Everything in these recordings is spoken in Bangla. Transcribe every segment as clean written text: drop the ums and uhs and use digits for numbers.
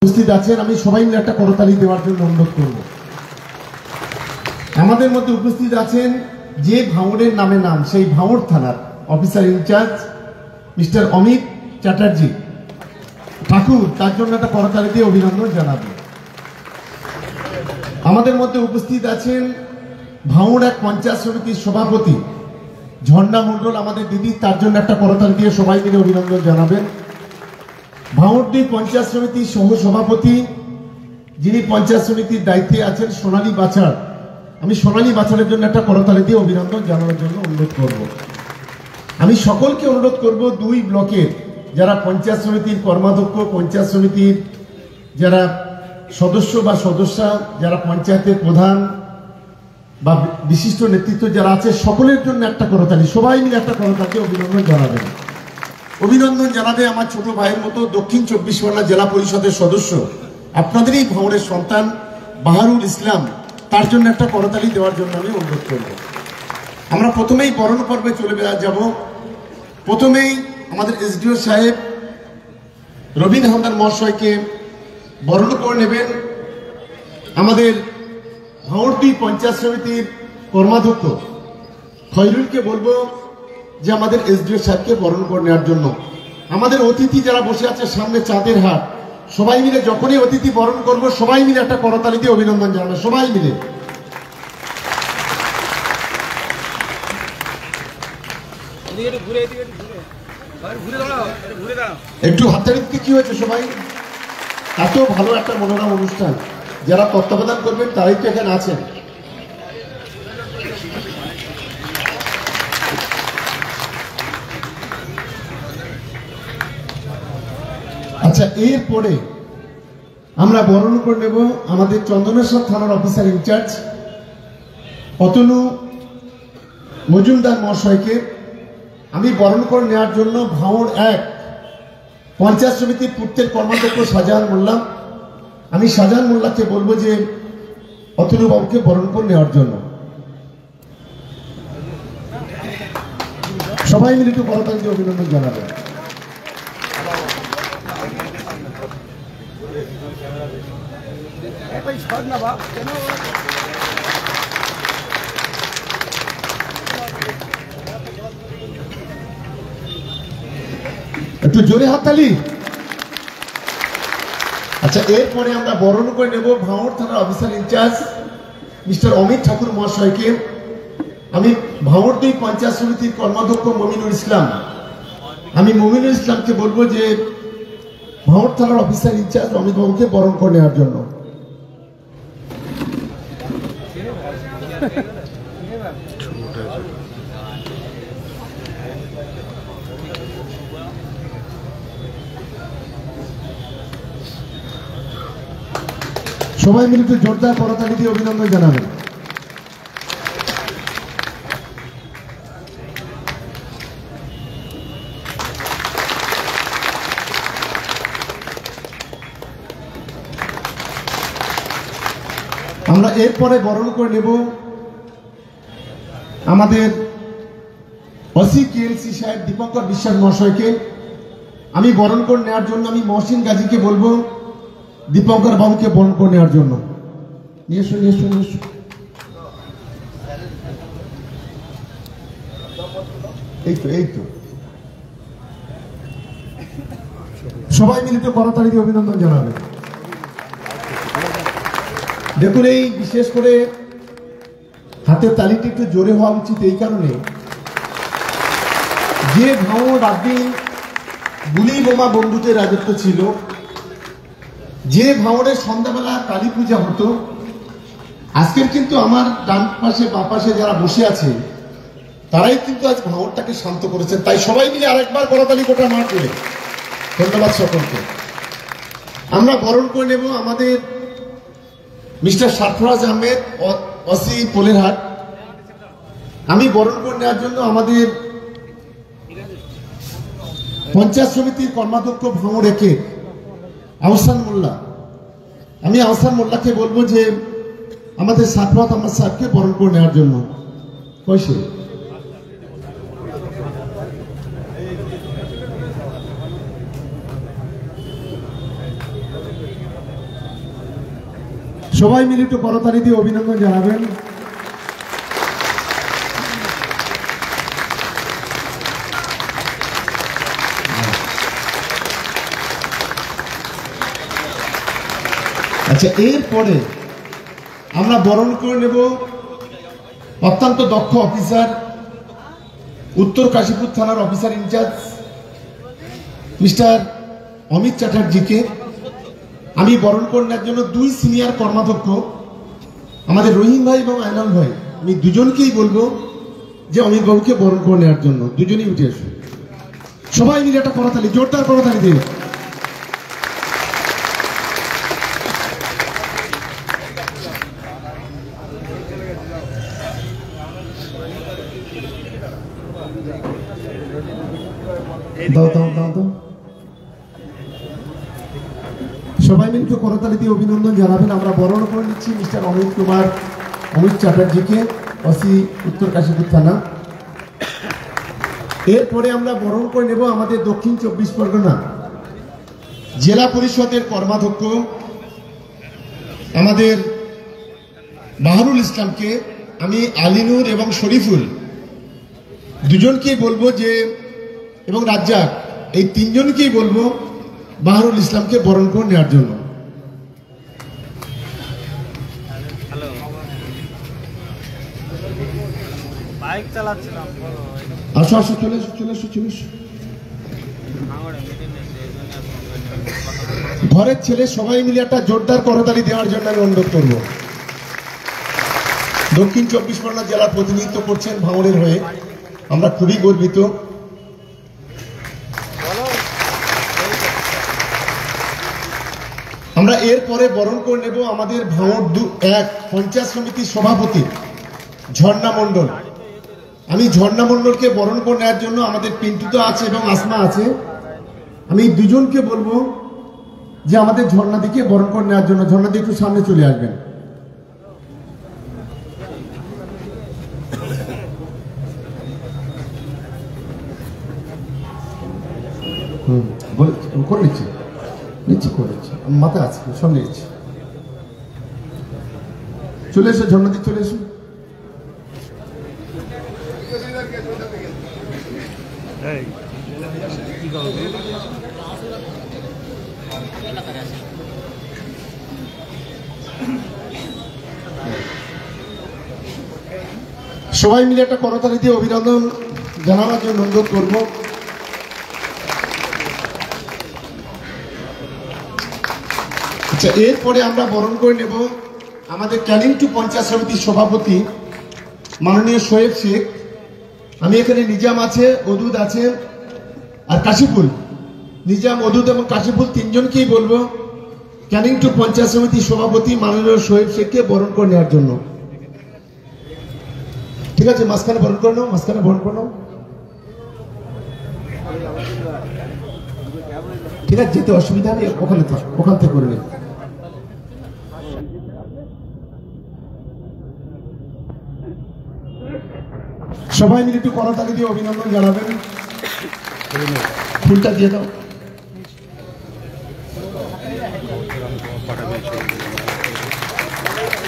উপস্থিত আছেন, আমি সবাই মিলে একটা করতালি দেওয়ার জন্য অনুরোধ করব। আমাদের মধ্যে উপস্থিত আছেন যে ভাঙড়ের নামে নাম, সেই ভাঙড় থানার officer in-charge mister Amit Chatterjee Thakur, তার জন্য একটা করতালি দিয়ে অভিনন্দন জানাবো। আমাদের মধ্যে উপস্থিত আছেন ভাঙড় এক পঞ্চায়েত সমিতির সভাপতি ঝর্ণা মণ্ডল, আমাদের দিদি, তার জন্য একটা করতালি দিয়ে সবাই মিলে অভিনন্দন জানাবেন। ভাঙড় দুই পঞ্চায়েত সমিতির সহ সভাপতি, যিনি পঞ্চায়েত সমিতির দায়িত্বে আছেন, সোনালী বাছার, আমি সোনালী বাছারের জন্য একটা করতালি দিয়ে অভিনন্দন জানানোর জন্য অনুরোধ করব। আমি সকলকে অনুরোধ করব, দুই ব্লকের যারা পঞ্চায়েত সমিতির কর্মাধ্যক্ষ, পঞ্চায়েত সমিতির যারা সদস্য বা সদস্যা, যারা পঞ্চায়েতের প্রধান বা বিশিষ্ট নেতৃত্ব যারা আছে, সকলের জন্য একটা করতালি, সবাই মিলে একটা করতালি অভিনন্দন জানাবেন। অভিনন্দন জানাবে আমার ছোট ভাইয়ের মতো দক্ষিণ 24 পরগনা জেলা পরিষদের সদস্য, আপনাদেরই ভাঙড়ের সন্তান বাহারুল ইসলাম, তার জন্য একটা করতালি দেওয়ার জন্য আমি অনুরোধ করব। আমরা প্রথমেই বরণ পর্বে চলে যাব। প্রথমেই আমাদের এসডিও সাহেব রবীন হালদার মহাশয়কে বরণ করে নেবেন। আমাদের ভাঙড় দুই পঞ্চায়েত সমিতির কর্মাধ্যক্ষ খয়রুলকে বলবো যে আমাদের এসডিও সাহেবকে বরণ করে নেওয়ার জন্য। আমাদের অতিথি যারা বসে আছে সামনে চাঁদের হাট, সবাই মিলে যখনই অতিথি বরণ করব, সবাই মিলে একটা করতালি দিয়ে অভিনন্দন জানাবে, সবাই মিলে। একটু হাততালি দিতে কি হয়েছে সবাই? এত ভালো একটা মনোরম অনুষ্ঠান, যারা তত্ত্বাবধান করবেন তারাই তো এখানে আছেন। আচ্ছা, এরপরে আমরা বরণ করে নেব আমাদের চন্দনেশ্বর থানার অফিসার ইনচার্জ অতনু মজুমদার মহাশয়কে। আমি বরণ করে নেওয়ার জন্য ভাঙড় এক পঞ্চায়েত সমিতির পূর্তের কর্মাধ্যক্ষ শাহজাহান মোল্লা, আমি শাহজাহান মোল্লাকে বলবো যে অতনু বাবুকে বরণ করে নেওয়ার জন্য। সবাই মিলে একটু করতালি দিয়ে অভিনন্দন জানাবেন। একটু জোরে হাততালি। আচ্ছা, এরপরে আমরা বরণ করে নেব ভাঙড় থানার অফিসার ইনচার্জ মিস্টার অমিত ঠাকুর মহাশয়কে। আমি ভাঙড় দুই পঞ্চায়েত সমিতির কর্মাধ্যক্ষ মমিনুল ইসলাম, আমি মমিনুল ইসলামকে বলবো যে ভাঙড় থানার অফিসার ইনচার্জ অমিত বাবুকে বরণ করে নেওয়ার জন্য। সবাই মিলে একটু জোরদার করতালি দিয়ে অভিনন্দন জানাবেন। আমরা এরপরে বরণ করে নেব আমাদের ওসি কেএলসি সাহেব দীপঙ্কর বিশ্বাস মহাশয়কে। আমি বরণ করে নেওয়ার জন্য আমি মহসিন গাজীকে বলবো দীপঙ্কর বাবুকে বরণ করে নেওয়ার জন্য। নিয়ে এসো, নিয়ে এসো, নিয়ে এসো। এই তো, এই তো, সবাই মিলে তো করতালি দিয়ে অভিনন্দন জানাবে। দেখুন, এই বিশেষ করে হাতের তালিটি একটু জোরে হওয়া উচিত এই কারণে যে ভাঙড় রাতদিন গুলি বোমা বন্দুকের রাজত্ব ছিল, যে ভাঙড়ের সন্ধ্যাবেলা কালী পূজা হতো, আজকের কিন্তু আমার ডান পাশে বা পাশে যারা বসে আছে তারাই কিন্তু আজ ভাঙড়টাকে শান্ত করেছেন। তাই সবাই মিলে আরেকবার করতালি গোটা মাঠ করে ধন্যবাদ সকলকে। আমরা বরণ করে নেব আমাদের মিস্টার সারফরাজ আহমেদ ওসি পোলেরহাট। আমি বরণ করে নেওয়ার জন্য আমাদের পঞ্চায়েত সমিতির কর্মাধ্যক্ষ ভাঙড় একে আহসান মোল্লা, আমি আহসান মোল্লাকে বলবো যে আমাদের সারফরাজ আহমেদ সাহেবকে বরণ করে নেওয়ার জন্য। কইছে সবাই মিলে একটু করতালি দিয়ে অভিনন্দন জানাবেন। আচ্ছা, এরপরে আমরা বরণ করে নেব অত্যন্ত দক্ষ অফিসার, উত্তর কাশীপুর থানার অফিসার ইনচার্জ মিস্টার অমিত চ্যাটার্জিকে। আমি বরণ করে নেওয়ার জন্য দুই সিনিয়র কর্মাধ্যক্ষ আমাদের রহিম ভাই এবং আয়নাল ভাই, আমি দুজনকেই বলবো যে অমিত বাবুকে বরণ করে নেওয়ার জন্য দুজনেই উঠে এসো। সবাই মিলে একটা করতালি, জোরদার করতালি দিয়ে। দাও দাও দাও দাও। সবাই মিলে করতালি দিয়ে অভিনন্দন জানাবেন। আমরা বরণ করে নিচ্ছি মিস্টার অমিত চ্যাটার্জিকে, ওসি উত্তর কাশীপুর থানা। এরপরে আমরা বরণ করে নেব আমাদের দক্ষিণ 24 পরগনা জেলা পরিষদের কর্মাধ্যক্ষ আমাদের বাহারুল ইসলামকে। আমি আলিনুর এবং শরীফুল দুজনকেই বলবো যে, এবং রাজ্জাক, এই তিনজনকেই বলবো বাহারুল ইসলামকে বরণ করে নেওয়ার জন্য। আসো আসো, চলে এসো চলে এসো চলে এসো। ঘরের ছেলে সবাই মিলে একটা জোরদার করতালি দেওয়ার জন্য আমি অনুরোধ করবো। দক্ষিণ 24 পরগনা জেলার প্রতিনিধিত্ব করছেন ভাঙড়ের হয়ে, আমরা খুবই গর্বিত। আমরা এরপরে বরণ করে নেব আমাদের ভাঙড় 1 পঞ্চায়েত সমিতির সভাপতি ঝর্ণা মণ্ডল। আমি ঝর্ণা মণ্ডলকে বরণ করে নেওয়ার জন্য, আমাদের পিন্টু তো আছে এবং আসমা আছে, আমি দুজনকে বলবো যে আমাদের ঝর্ণাদিকে বরণ করে নেওয়ার জন্য। ঝর্ণাদি একটু সামনে চলে আসবেন। করে নিচ্ছি নিচ্ছি করে নিচ্ছি, মাথায় আছে, সঙ্গে নিচ্ছি। চলে এসো ঝর্ণাদি, চলে এসো। সবাই মিলে একটা করতালি দিয়ে অভিনন্দন জানানোর জন্য অনুরোধ করবো। আচ্ছা, এরপরে আমরা বরণ করে নেব আমাদের ক্যানিং 2 পঞ্চায়েত সমিতির সভাপতি মাননীয় শোয়েব শেখ। আমি এখানে নিজাম আছে, অদুদ আছে আর কাশিফুল। নিজাম, অদুদ এবং কাশিফুল তিনজনকেই বলবো ক্যানিং 2 পঞ্চায়েত সমিতির সভাপতি মাননীয় শোয়েব শেখকে বরণ করে নেওয়ার জন্য। ঠিক আছে, মাঝখানে বরণ করে নাও, মাঝখানে বরণ করে নাও। ঠিক আছে, যেতে অসুবিধা নেই, ওখান থেকে করে নেই। সবাই মিলে একটু করতালি দিয়ে অভিনন্দন জানাবেন। ফুলটা দিয়ে দাও।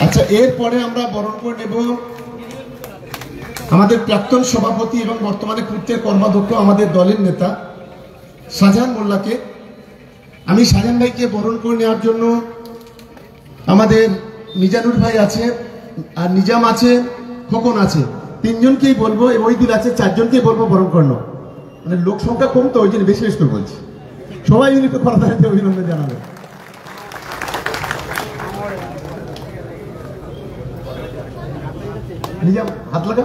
আচ্ছা, এরপরে আমরা বরণ করে নেব আমাদের প্রাক্তন সভাপতি এবং বর্তমানে পূর্তের কর্মাধ্যক্ষ, আমাদের দলের নেতা শাহজাহান মোল্লাকে। আমি শাহজাহান ভাইকে বরণ করে নেওয়ার জন্য আমাদের মিজানুর ভাই আছে আর নিজাম আছে, খোকন আছে, তিনজনকেই বলবো, ওই দিন আছে চারজনকেই বলবো বরণ করানো। মানে লোক সংখ্যা কম তো, ওই জন্য বেশি বেশি করে বলছি। সবাই মিলে একটু করতালিতে অভিনন্দন জানাবে। নিজাম, হাত লাগা।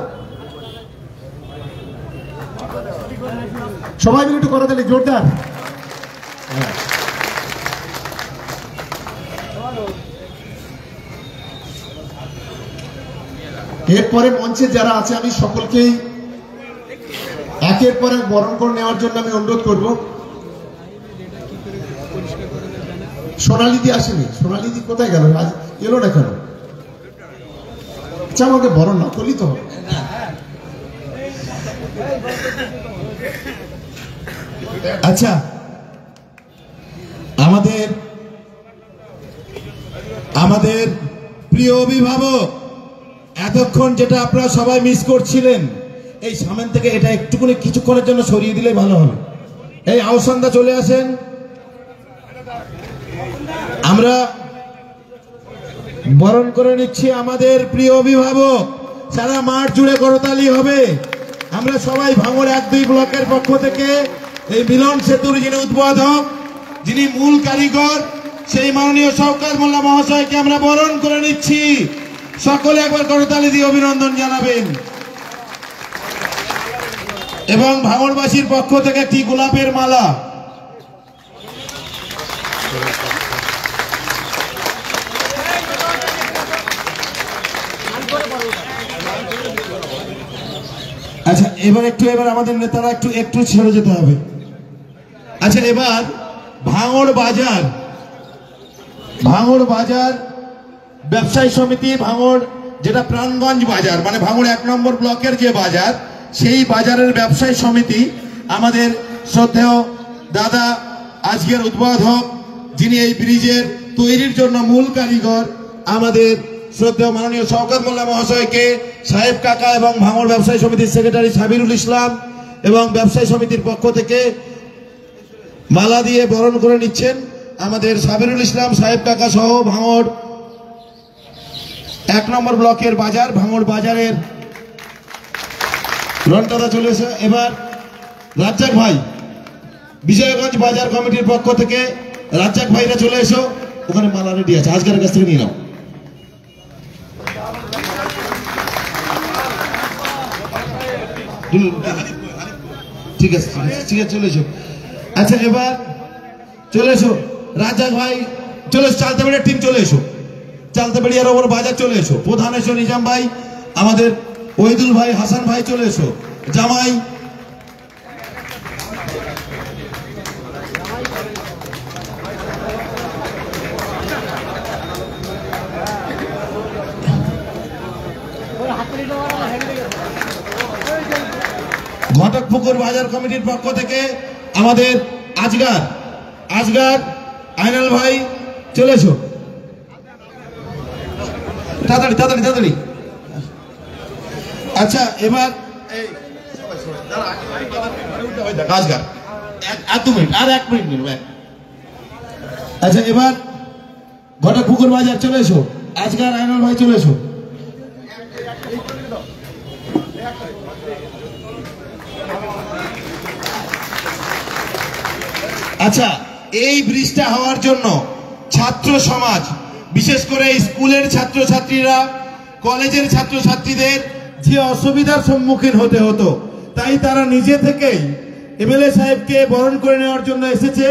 সবাই মিলে একটু করতালি জোরদার। এরপরে মঞ্চে যারা আছে আমি সকলকেই একের পর এক বরণ করে নেওয়ার জন্য আমি অনুরোধ করব। সোনালিদি আসেনি, সোনালিদি কোথায় গেল? আজ এলো না কেন? আচ্ছা, আমাকে বরণ না করলি তো। আচ্ছা, আমাদের প্রিয় অভিভাবক, এতক্ষণ যেটা আপনারা সবাই মিস করছিলেন, এই সামনে থেকে এটা একটুখানি কিছুক্ষণের জন্য সরিয়ে দিলেই ভালো হবে। এই আওসন্দা চলে আসেন। আমরা বরণ করে নিচ্ছি আমাদের প্রিয় অভিভাবক। সারা মাঠ জুড়ে করতালি হবে। আমরা সবাই ভাঙড় 1-2 ব্লকের পক্ষ থেকে এই মিলন সেতুর যিনি উদ্বোধক, যিনি মূল কারিগর, সেই মাননীয় শওকত মোল্লা মহাশয়কে আমরা বরণ করে নিচ্ছি। সকলে একবার করতালি দিয়ে অভিনন্দন জানাবেন। এবং ভাঙড়বাসীর পক্ষ থেকে একটি গোলাপের মালা। আচ্ছা, এবার আমাদের নেতারা একটু ছেড়ে যেতে হবে। আচ্ছা, এবার ভাঙড় বাজার ব্যবসায়ী সমিতি, ভাঙড় যেটা প্রাণগঞ্জ বাজার, মানে ভাঙড় 1 নম্বর ব্লকের যে বাজার, সেই বাজারের ব্যবসায়ী সমিতি আমাদের শ্রদ্ধেয় দাদা, আজকের উদ্বোধক, যিনি এই ব্রিজের তৈরির জন্য মূল কারিগর, আমাদের শ্রদ্ধেয় মাননীয় শওকত মোল্লা মহাশয়কে সাহেব কাকা এবং ভাঙড় ব্যবসায়ী সমিতির সেক্রেটারি সাবিরুল ইসলাম এবং ব্যবসায়ী সমিতির পক্ষ থেকে মালা দিয়ে বরণ করে নিচ্ছেন আমাদের সাবিরুল ইসলাম, সাহেব কাকা সহ ভাঙড় 1 নম্বর ব্লকের বাজার, ভাঙড় বাজারের রনদাদা চলে এসে। এবার রাজ্জাক ভাই, বিজয়গঞ্জ বাজার কমিটির পক্ষ থেকে রাজ্জাক ভাইরা চলে এসো। ওখানে মালা রেডি আছে, আজকের কাছ থেকে নিয়ে নাও। ঠিক আছে, চলে এসো। আচ্ছা, এবার চলে এসো রাজ্জাক ভাই, চলে এসো। চালতাবাড়িয়ার টিম চলে এসো, চালতাবাড়িয়ার ওপর বাজার চলে এসো। প্রধান এসো নিজাম ভাই, আমাদের ওহিদুল ভাই, হাসান ভাই চলে এসো। জামাই, ঘটকপুকুর বাজার কমিটির পক্ষ থেকে আমাদের আজগার আইনাল ভাই চলে এসো। তাড়াতাড়ি। আচ্ছা, এবার আজগার 1-2 মিনিট, আর 1 মিনিট নিন। আচ্ছা, এবার ঘটকপুকুর বাজার চলে এসো। আজগার, আইনাল ভাই চলে এসো। আচ্ছা, এই ব্রিজটা হওয়ার জন্য ছাত্র সমাজ, বিশেষ করে স্কুলের ছাত্রছাত্রীরা, কলেজের ছাত্রছাত্রীদের যে অসুবিধার সম্মুখীন হতে হতো, তাই তারা নিজে থেকেই এমএলএ সাহেবকে বরণ করে নেওয়ার জন্য এসেছে।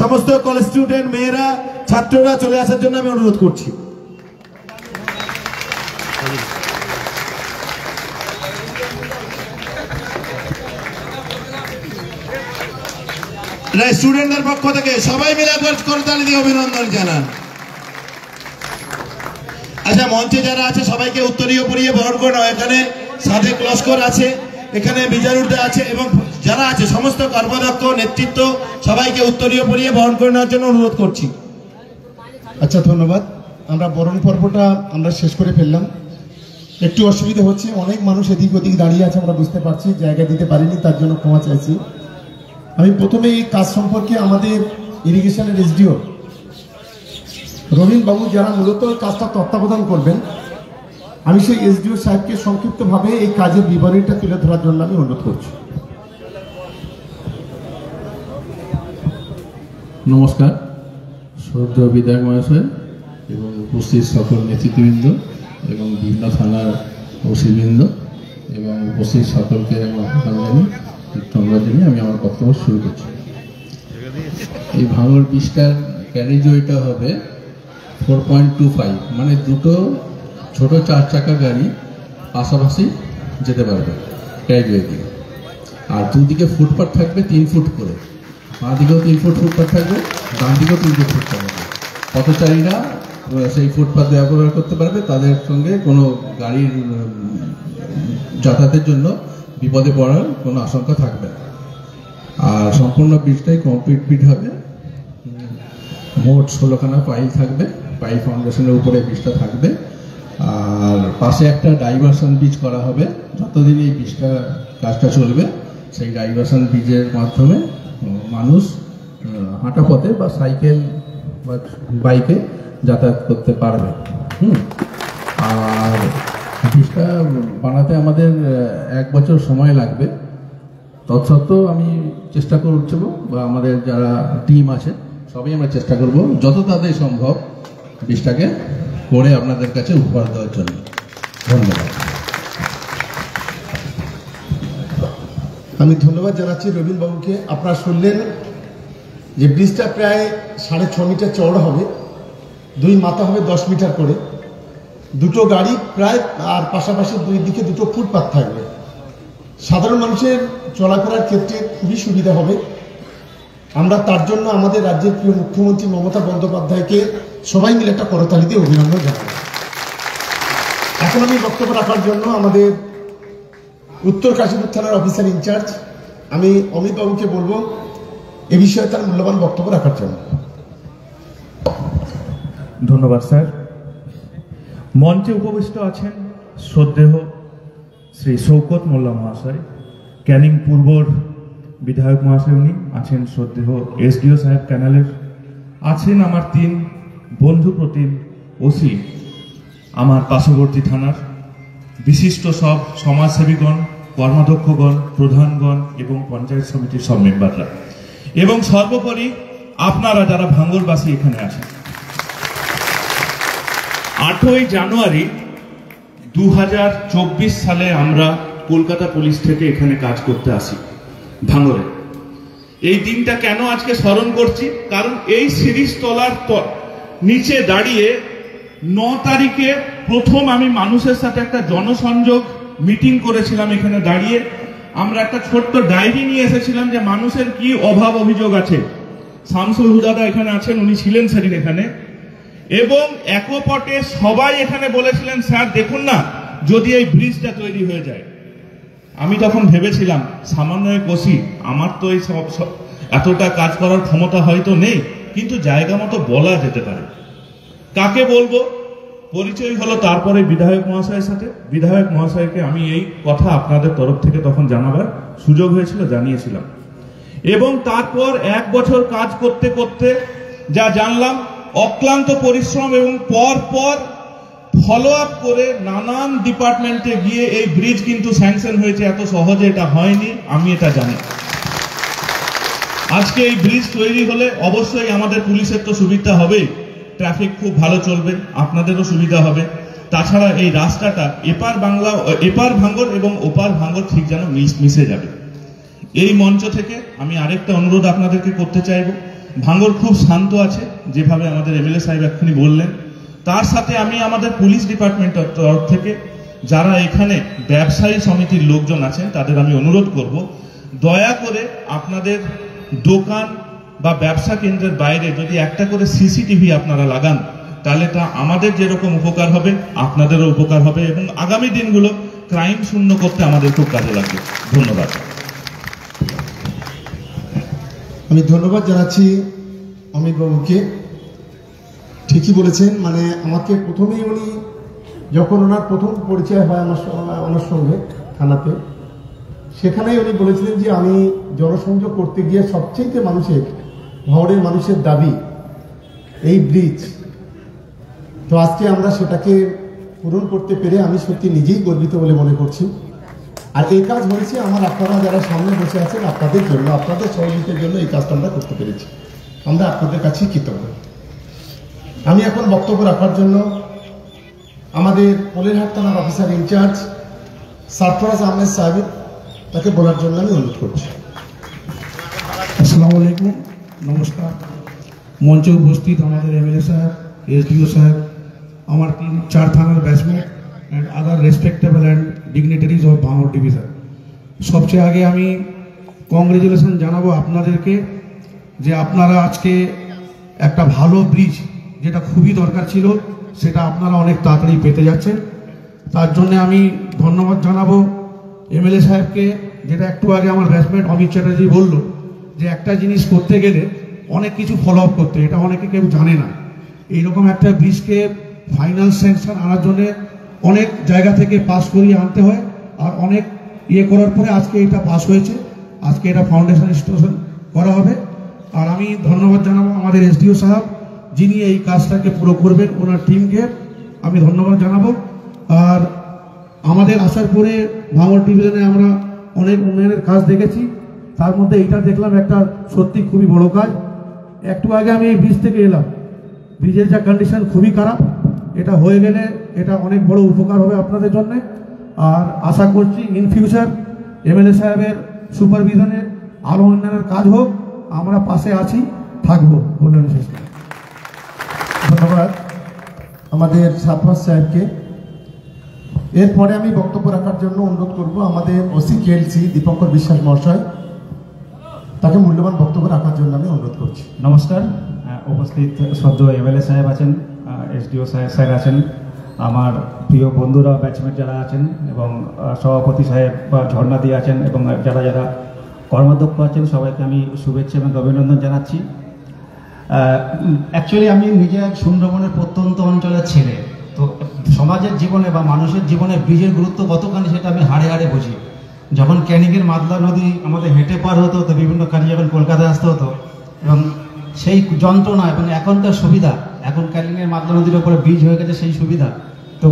সমস্ত কলেজ স্টুডেন্ট, মেয়েরা, ছাত্ররা চলে আসার জন্য আমি অনুরোধ করছি। স্টুডেন্টদের পক্ষ থেকে সবাই মিলে একবার করতালি দিয়ে অভিনন্দন জানান। আচ্ছা, মঞ্চে যারা আছে সবাইকে উত্তরীয় পরিয়ে বরণ করে নাও। এখানে সাদেক লস্কর আছে, এখানে বিজারুদ্দা আছে, এবং যারা আছে সমস্ত কর্মদক্ষ নেতৃত্ব, সবাইকে উত্তরীয় পরিয়ে বরণ করে নেওয়ার জন্য অনুরোধ করছি। আচ্ছা, ধন্যবাদ। আমরা বরণ পর্বটা আমরা শেষ করে ফেললাম। একটু অসুবিধা হচ্ছে, অনেক মানুষ এদিক ওদিক দাঁড়িয়ে আছে, আমরা বুঝতে পারছি, জায়গা দিতে পারিনি, তার জন্য ক্ষমা চাইছি। আমি প্রথমে এই কাজ সম্পর্কে আমাদের ইরিগেশনের এসডিও রবীন বাবু, যারা মূলত কাজটা তত্ত্বাবধান করবেন, আমি সেই এসডিও সাহেবকে সংক্ষিপ্তভাবে এই কাজের বিবরণীটা তুলে ধরার জন্য আমি অনুরোধ করছি। নমস্কার, শ্রদ্ধেয় বিধায়ক মহাশয় এবং উপস্থিত সকল নেতৃত্ববৃন্দ এবং বিভিন্ন থানার ওসিবৃন্দ এবং উপস্থিত সকলকে আমার ধন্যবাদ জানিয়ে আমি আমার বক্তব্য শুরু করছি। এই ভাঙড় ব্রিজটার ক্যারিজওয়েটা হবে 4.25, মানে দুটো ছোট 4 চাকা গাড়ি পাশাপাশি যেতে পারবে ক্যারিজওয়ে দিয়ে। আর দুদিকে ফুটপাথ থাকবে 3 ফুট করে, বাঁ দিকেও 3 ফুট ফুটপাথ থাকবে, ডান দিকেও 3 ফুট ফুটপাথ থাকবে। পথচারীরা সেই ফুটপাথ ব্যবহার করতে পারবে, তাদের সঙ্গে কোনো গাড়ির যাতায়াতের জন্য বিপদে পড়ার কোনো আশঙ্কা থাকবে না। আর সম্পূর্ণ ব্রিজটাই কমপ্লিট ব্রিজ হবে। মোট 16খানা পাইল থাকবে, পাইল ফাউন্ডেশনের উপরে ব্রিজটা থাকবে আর পাশে একটা ডাইভারশন ব্রিজ করা হবে। যতদিন এই ব্রিজটা কাজটা চলবে সেই ডাইভারশন ব্রিজের মাধ্যমে মানুষ হাঁটা পথে বা সাইকেল বা বাইকে যাতায়াত করতে পারবে। আর ব্রিজটা বানাতে আমাদের 1 বছর সময় লাগবে। তৎসত্ত্বেও আমি চেষ্টা করছি বা আমাদের যারা টিম আছে সবাই আমরা চেষ্টা করব যত তাড়াতাড়ি সম্ভব ব্রিজটাকে করে আপনাদের কাছে উপহার দেওয়ার জন্য। ধন্যবাদ। আমি ধন্যবাদ জানাচ্ছি রবীন বাবুকে। আপনারা শুনলেন যে ব্রিজটা প্রায় 6.5 মিটার চওড়া হবে, 2 মাথা হবে 10 মিটার করে, 2টো গাড়ি প্রায়, আর পাশাপাশি 2 দিকে 2টো ফুটপাথ থাকবে। সাধারণ মানুষের চলাফেরার ক্ষেত্রে খুবই সুবিধা হবে। আমরা তার জন্য আমাদের রাজ্যের প্রিয় মুখ্যমন্ত্রী মমতা বন্দ্যোপাধ্যায়কে সবাই মিলে একটা করতালি দিয়ে অভিনন্দন জানাব। এখন আমি বক্তব্য রাখার জন্য আমাদের উত্তর কাশীপুর থানার অফিসার ইনচার্জ আমি অমিত বাবুকে বলবো এ বিষয়ে তার মূল্যবান বক্তব্য রাখার জন্য। ধন্যবাদ স্যার। মঞ্চে উপবিষ্ট আছেন শ্রদ্ধেয় শ্রী শৌকত মোল্লা মহাশয়, ক্যানিং পূর্বর বিধায়ক মহাশয়, উনি আছেন শ্রদ্ধেয় এসডিও সাহেব ক্যানালের, আছেন আমার 3 বন্ধু প্রতিম ওসি আমার পার্শ্ববর্তী থানার, বিশিষ্ট সব সমাজসেবীগণ, কর্মাধ্যক্ষগণ, প্রধানগণ এবং পঞ্চায়েত সমিতির সব মেম্বাররা, এবং সর্বোপরি আপনারা যারা ভাঙ্গরবাসী এখানে আছেন। 8ই জানুয়ারি 2024 সালে আমরা কলকাতা পুলিশ থেকে এখানে কাজ করতে আসি ভাঙ্গরে। এই দিনটা কেন আজকে স্মরণ করছি, কারণ এই শিরিষতলার নিচে দাঁড়িয়ে 9 তারিখে প্রথম আমি মানুষের সাথে একটা জনসংযোগ মিটিং করেছিলাম। এখানে দাঁড়িয়ে আমরা একটা ছোট্ট ডায়েরি নিয়ে এসেছিলাম যে মানুষের কি অভাব অভিযোগ আছে। শামসুল হুদাদা এখানে আছেন, উনি ছিলেন সেদিন এখানে, এবং একপটে সবাই এখানে বলেছিলেন স্যার দেখুন না যদি এই ব্রিজটা তৈরি হয়ে যায়। আমি তখন ভেবেছিলাম সামান্য কোশি, আমার তো এই এতটা কাজ করার ক্ষমতা হয়তো নেই, কিন্তু জায়গা মতো বলা যেতে পারে। কাকে বলবো পরিচয় হলো তারপরে বিধায়ক মহাশয়ের সাথে। বিধায়ক মহাশয়কে আমি এই কথা আপনাদের তরফ থেকে তখন জানাবার সুযোগ হয়েছিল, জানিয়েছিলাম। এবং তারপর 1 বছর কাজ করতে করতে যা জানলাম, অক্লান্ত পরিশ্রম এবং পর ফলো আপ করে নানান ডিপার্টমেন্টে গিয়ে এই ব্রিজ কিন্তু স্যাংশন হয়েছে। এত সহজে এটা হয়নি, আমি এটা জানি। আজকে এই ব্রিজ তৈরি হলে অবশ্যই আমাদের পুলিশের তো সুবিধা হবে, ট্রাফিক খুব ভালো চলবে, আপনাদেরও সুবিধা হবে। তাছাড়া এই রাস্তাটা এপার ভাঙ্গর এবং ওপার ভাঙ্গর ঠিক যেন মিশে যাবে। এই মঞ্চ থেকে আমি আরেকটা অনুরোধ আপনাদেরকে করতে চাইব, ভাঙ্গর খুব শান্ত আছে যেভাবে আমাদের এমএলএ সাহেব এক্ষুনি বললেন। তার সাথে আমি আমাদের পুলিশ ডিপার্টমেন্টের তরফ থেকে যারা এখানে ব্যবসায়ী সমিতির লোকজন আছেন তাদের আমি অনুরোধ করব, দয়া করে আপনাদের দোকান বা ব্যবসা কেন্দ্রের বাইরে যদি একটা করে সিসিটিভি আপনারা লাগান, তাহলে তা আমাদের যেরকম উপকার হবে আপনাদেরও উপকার হবে, এবং আগামী দিনগুলো ক্রাইম শূন্য করতে আমাদের খুব কাজে লাগবে। ধন্যবাদ। আমি ধন্যবাদ জানাচ্ছি অমিত বাবুকে। ঠিকই বলেছেন, মানে আমাকে প্রথমেই উনি যখন ওনার প্রথম পরিচয় হয় আমার সঙ্গে থানাতে, সেখানেই উনি বলেছিলেন যে আমি জনসংযোগ করতে গিয়ে সবচেয়ে ভাঙড়ের মানুষের দাবি এই ব্রিজ। তো আজকে আমরা সেটাকে পূরণ করতে পেরে আমি সত্যি নিজেই গর্বিত বলে মনে করছি। আর এই কাজ হয়েছে আপনারা যারা সামনে বসে আছেন আপনাদের জন্য, আপনাদের সহযোগিতার জন্য এই কাজটা আমরা করতে পেরেছি। আমরা আপনাদের কাছে কৃতজ্ঞ। আমি এখন বক্তব্য রাখার জন্য আমাদের পোলেরহাট থানার অফিসার ইনচার্জ সারফরাজ আহমেদ সাহেব তাকে বলার জন্য আমি অনুরোধ করছি। আসসালামু আলাইকুম, নমস্কার। মঞ্চে উপস্থিত আমাদের এমএলএ সাহেব, এসডিও সাহেব, আমার 3-4 থানার batchmate and other respectable and dignitaries of ভাঙড় ডিভিশন। সবচেয়ে আগে আমি কংগ্রেচুলেশন জানাবো আপনাদেরকে যে আপনারা আজকে একটা ভালো ব্রিজ, যেটা খুবই দরকার ছিল, সেটা আপনারা অনেক তাড়াতাড়ি পেতে যাচ্ছেন। তার জন্য আমি ধন্যবাদ জানাবো এমএলএ সাহেবকে। যেটা একটু আগে আমার ব্যাচমেট অমিত চ্যাটার্জি বলল যে একটা জিনিস করতে গেলে অনেক কিছু ফলো আপ করতে, এটা অনেকে কেউ জানে না। এইরকম একটা ব্রিজকে ফাইনাল স্যাংশন আনার জন্য অনেক জায়গা থেকে পাস করিয়ে আনতে হয়, আর অনেক ইয়ে করার পরে আজকে এটা পাস হয়েছে। আজকে এটা ফাউন্ডেশন ইনস্টলেশন করা হবে। আর আমি ধন্যবাদ জানাবো আমাদের এসডিও সাহেব, যিনি এই কাজটাকে পুরো করবেন, ওনার টিমকে আমি ধন্যবাদ জানাবো। আর আমাদের আসার পরে ভাঙড় ডিভিশনে আমরা অনেক উন্নয়নের কাজ দেখেছি, তার মধ্যে এইটা দেখলাম একটা সত্যি খুবই বড় কাজ। একটু আগে আমি এই ব্রিজ থেকে এলাম, ব্রিজের যা কন্ডিশন খুবই খারাপ, এটা হয়ে গেলে এটা অনেক বড় উপকার হবে আপনাদের জন্য। আর আশা করছি ইন ফিউচার এমএলএ সাহেবের সুপারভিশনে আরও উন্নয়নের কাজ হোক, আমরা পাশে আছি, থাকবো। ধন্যবাদ আমাদের সাফাজ সাহেবকে। এরপরে আমি বক্তব্য রাখার জন্য অনুরোধ করব আমাদের ওসি কেএলসি দীপঙ্কর বিশ্বাস মহাশয়, তাকে মূল্যবান বক্তব্য রাখার জন্য আমি অনুরোধ করছি। নমস্কার। উপস্থিত শ্রদ্ধেয় এমএলএ সাহেব আছেন, এসডিও সাহেব স্যার আছেন, আমার প্রিয় বন্ধুরা ব্যাচমেট যারা আছেন, এবং সভাপতি সাহেব বা ঝর্ণা দিয়ে আছেন, এবং যারা যারা কর্মাধ্যক্ষ আছেন, সবাইকে আমি শুভেচ্ছা এবং অভিনন্দন জানাচ্ছি। অ্যাকচুয়ালি আমি নিজে এক সুন্দরবনের প্রত্যন্ত অঞ্চলের ছেলে, তো সমাজের জীবনে বা মানুষের জীবনে ব্রিজের গুরুত্ব কতখানি সেটা আমি হাড়ে হাড়ে বুঝি। যখন ক্যানিংয়ের মাদলা নদী আমাদের হেঁটে পার হতে হতো বিভিন্ন কাজে, যখন কলকাতায় আসতে হতো, এবং সেই যন্ত্রণা এবং এখনকার সুবিধা, এখন ক্যানিংয়ের মাদলা নদীর ওপরে ব্রিজ হয়ে গেছে, সেই সুবিধা তো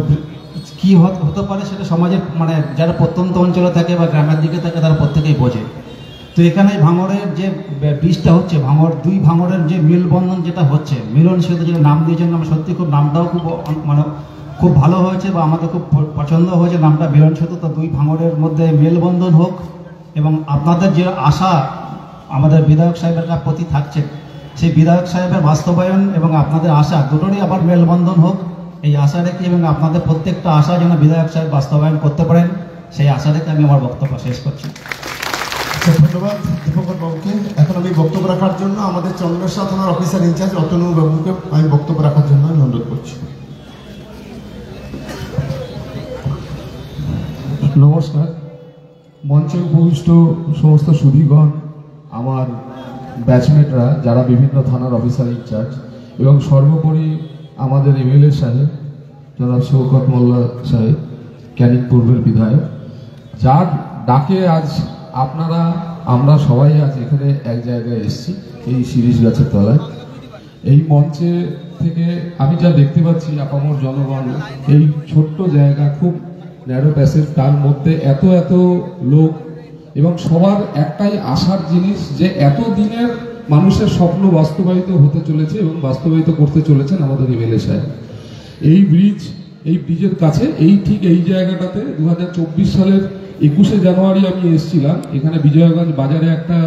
কী হতে পারে সেটা সমাজের মানে যারা প্রত্যন্ত অঞ্চলে থাকে বা গ্রামের দিকে থাকে তারা প্রত্যেকেই বোঝে। তো এখানে ভাঙড়ের যে ব্রিজটা হচ্ছে, দুই ভাঙড়ের যে মেলবন্ধন যেটা হচ্ছে, মিলন সেতু যেটা নাম দিয়েছেন, আমার সত্যি খুব নামটাও খুব মানে খুব ভালো হয়েছে বা আমাদের খুব পছন্দ হয়েছে নামটা মিলন সেতু। তো দুই ভাঙড়ের মধ্যে মেলবন্ধন হোক, এবং আপনাদের যে আশা আমাদের বিধায়ক সাহেবের প্রতি থাকছে, সেই বিধায়ক সাহেবের বাস্তবায়ন এবং আপনাদের আশা দুটোরই আবার মেলবন্ধন হোক, এই আশা রেখে এবং আপনাদের প্রত্যেকটা আশা যেন বিধায়ক সাহেব বাস্তবায়ন করতে পারেন, সেই আশা রেখে আমি আমার বক্তব্য শেষ করছি। ধন্যবাদ দীপঙ্কর বাবুকে। এখন আমি বক্তব্য রাখার জন্য আমাদের চন্দ্রেশ্বর থানার অফিসার ইনচার্জ অতনু বাবুকে আমি বক্তব্য রাখার জন্য আমি অনুরোধ করছি। নমস্কার। মঞ্চে উপবিষ্ট সমস্ত সুধীগণ, আমার ব্যাচমেটরা যারা বিভিন্ন থানার অফিসার ইনচার্জ, এবং সর্বোপরি আমাদের এমএলএ সাহেব জনাব শওকত মোল্লা সাহেব, ক্যানিং পূর্বের বিধায়ক, যার ডাকে আজ আমরা সবাই আজ এখানে এক জায়গায় এসেছি, এই শিরিষ গাছের তলায়। এই মঞ্চে থেকে আমি যা দেখতে পাচ্ছি, আপামর জনগণ, এই ছোট্ট জায়গা, খুব ন্যারো প্যাসেজ, তার মধ্যে এত এত লোক, এবং সবার একটাই আশার জিনিস যে এত দিনের মানুষের স্বপ্ন বাস্তবায়িত হতে চলেছে এবং বাস্তবায়িত করতে চলেছেন আমাদের এমএলএ সাহেব। এই ব্রিজের কাছে ঠিক এই জায়গাটাতে 2024 সালের 21শে জানুয়ারি আমি এসেছিলাম। এখানে বিজয়গঞ্জ বাজারে একটা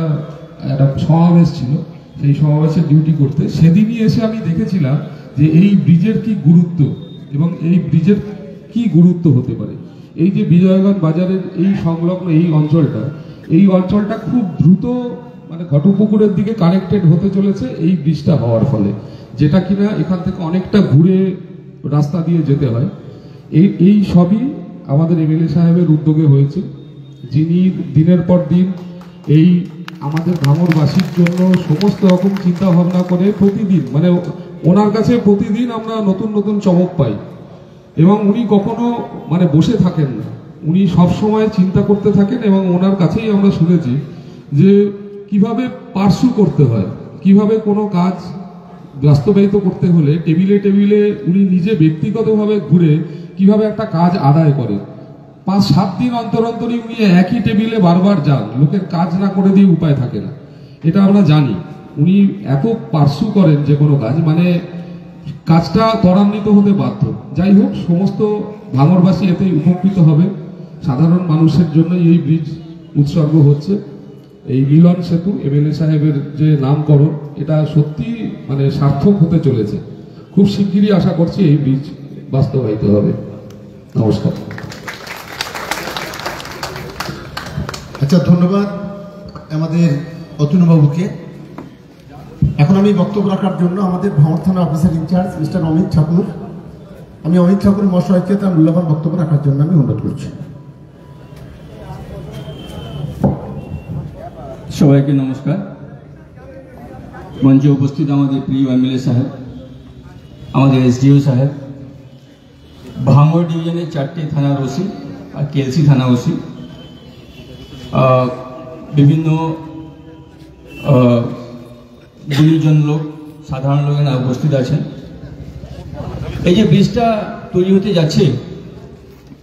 সমাবেশ ছিল, সেই সমাবেশে ডিউটি করতে। সেদিনই এসে আমি দেখেছিলাম যে এই ব্রিজের কি গুরুত্ব এবং এই ব্রিজের কি গুরুত্ব হতে পারে। এই যে বিজয়গঞ্জ বাজারের এই সংলগ্ন এই অঞ্চলটা খুব দ্রুত মানে ঘটপুকুরের দিকে কানেক্টেড হতে চলেছে এই ব্রিজটা হওয়ার ফলে, যেটা কিনা এখান থেকে অনেকটা ঘুরে রাস্তা দিয়ে যেতে হয়। এই সবই আমাদের এমএলএ সাহেবের উদ্যোগে হয়েছে, যিনি দিনের পর দিন এই আমাদের ভাঙড়বাসীর জন্য সমস্ত রকম চিন্তা ভাবনা করে প্রতিদিন, মানে ওনার কাছে প্রতিদিন আমরা নতুন নতুন চমক পাই, এবং উনি কখনো মানে বসে থাকেন না, উনি সব সময় চিন্তা করতে থাকেন। এবং ওনার কাছেই আমরা শুনেছি যে কিভাবে পার্সু করতে হয়, কিভাবে কোনো কাজ বাস্তবায়িত করতে হলে টেবিলে টেবিলে উনি নিজে ব্যক্তিগতভাবে ঘুরে কিভাবে একটা কাজ আদায় করে। 5-7 দিন অন্তর অন্তরই উনি একই টেবিলে বারবার যান, লোকের কাজ না করে দিয়ে উপায় থাকে না, এটা আমরা জানি। উনি এত পার্সু করেন যে কোনো কাজ, মানে কাজটা ত্বরান্বিত হতে বাধ্য। যাই হোক, সমস্ত ভাঙড়বাসী এতেই উপকৃত হবে। সাধারণ মানুষের জন্য এই ব্রিজ উৎসর্গ হচ্ছে। এই মিলন সেতু এমএলএ সাহেবের যে নামকরণ, এটা সত্যি মানে সার্থক হতে চলেছে। খুব শিগগিরই আশা করছি এই ব্রিজ বাস্তবায়িত হবে। নমস্কার। আচ্ছা, ধন্যবাদ আমাদের অতনুবাবুকে। এখন আমি বক্তব্য রাখার জন্য আমাদের ভাঙড় থানা অফিসার ইনচার্জ মিস্টার অমিত ঠাকুর, আমি অমিত ঠাকুর মহাশয়কে তার মূল্যবান বক্তব্য রাখার জন্য আমি অনুরোধ করছি। সবাইকে নমস্কার। মঞ্চে উপস্থিত আমাদের প্রিয় এমএলএ সাহেব, আমাদের এসডিও সাহেব, ভাঙড় ডিভিশনের 4টে থানার ওসি আর কেএলসি থানা ওসি, বিভিন্ন গুণীজন লোক, সাধারণ লোকেরা উপস্থিত আছেন। এই যে ব্রিজটা তৈরি হতে যাচ্ছে,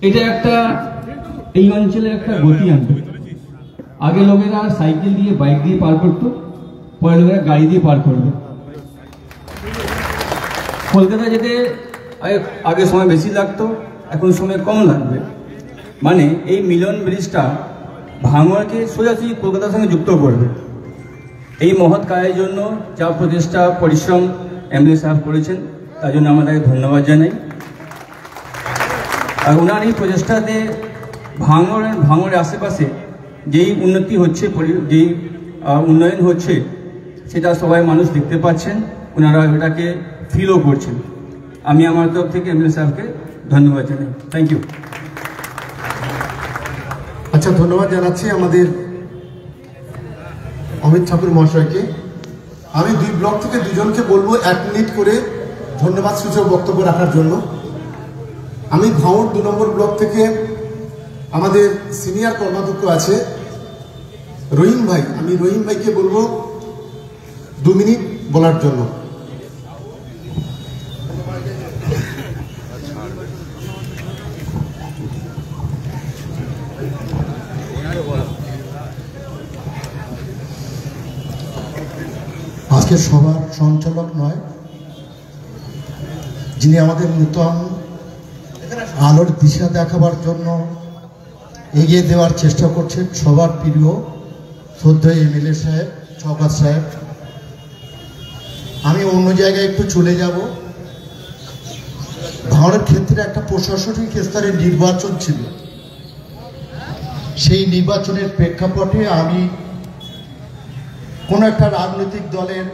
এটা একটা এই অঞ্চলে একটা গতি আনবে। আগে লোকেরা সাইকেল দিয়ে, বাইক দিয়ে পার করতো, পরে লোকেরা গাড়ি দিয়ে পার করবে। কলকাতা যেতে আগে সময় বেশি লাগতো, এখন সময় কম লাগবে। মানে এই মিলন ব্রিজটা ভাঙড়কে সোজাসুজি কলকাতার সঙ্গে যুক্ত করবে। এই মহৎ কাজের জন্য যা প্রচেষ্টা, পরিশ্রম এমএলএ সাহেব করেছেন, তার জন্য আমরা তাকে ধন্যবাদ জানাই। আর ওনার এই প্রচেষ্টাতে ভাঙড়ের আশেপাশে যেই উন্নতি হচ্ছে, যেই উন্নয়ন হচ্ছে, সেটা সবাই মানুষ দেখতে পাচ্ছেন, ওনারা ওটাকে ফিলও করছেন। আমি আমার তরফ থেকে এমএলএ সাহেবকে ধন্যবাদ জানাই। Thank you. আচ্ছা, ধন্যবাদ জানাচ্ছি আমাদের অমিত ঠাকুর মহাশয়কে। আমি 2 ব্লক থেকে 2 জনকে বলবো 1 মিনিট করে ধন্যবাদ সূচক বক্তব্য রাখার জন্য। আমি ভাঙড় 2 নম্বর ব্লক থেকে আমাদের সিনিয়র কর্মাধ্যক্ষ আছে রহিম ভাই, আমি রহিম ভাইকে বলবো 2 মিনিট বলার জন্য। আজকে সবার সঞ্চালক নয়, যিনি আমাদের নূতন আলোর দিশা দেখাবার জন্য এগিয়ে দেওয়ার চেষ্টা করছেন, সবার প্রিয় শ্রদ্ধেয় এমএলএ সাহেব, শওকত সাহেব। আমি অন্য জায়গায় একটু চলে যাব। ভাঙড়ের ক্ষেত্রে একটা প্রশাসনিক স্তরের নির্বাচন ছিল, সেই নির্বাচনের প্রেক্ষাপটে আমি কোনো একটা রাজনৈতিক দলের